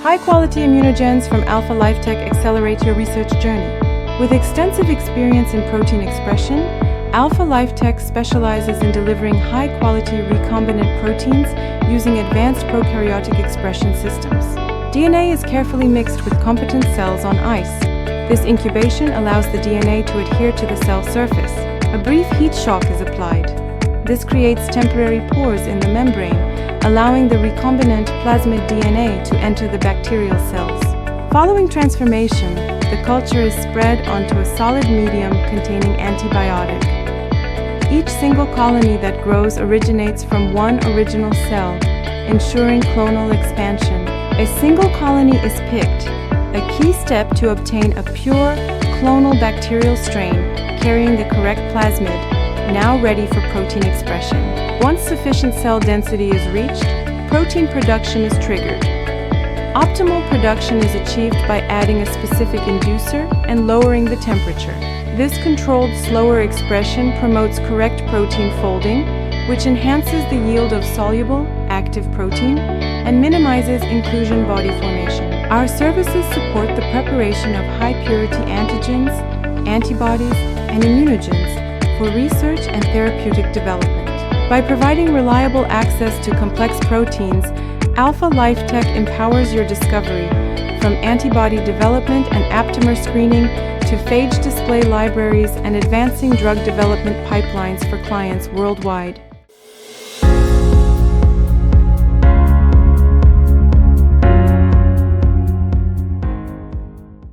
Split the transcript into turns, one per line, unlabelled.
High-quality immunogens from Alpha Lifetech accelerate your research journey. With extensive experience in protein expression, Alpha Lifetech specializes in delivering high-quality recombinant proteins using advanced prokaryotic expression systems. DNA is carefully mixed with competent cells on ice. This incubation allows the DNA to adhere to the cell surface. A brief heat shock is applied. This creates temporary pores in the membrane, allowing the recombinant plasmid DNA to enter the bacterial cells. Following transformation, the culture is spread onto a solid medium containing antibiotic. Each single colony that grows originates from one original cell, ensuring clonal expansion. A single colony is picked, a key step to obtain a pure, clonal bacterial strain carrying the correct plasmid, now ready for protein expression. Once sufficient cell density is reached, protein production is triggered. Optimal production is achieved by adding a specific inducer and lowering the temperature. This controlled, slower expression promotes correct protein folding, which enhances the yield of soluble, active protein and minimizes inclusion body formation. Our services support the preparation of high-purity antigens, antibodies, and immunogens for research and therapeutic development. By providing reliable access to complex proteins, Alpha Lifetech empowers your discovery, from antibody development and aptamer screening to phage display libraries and advancing drug development pipelines for clients worldwide.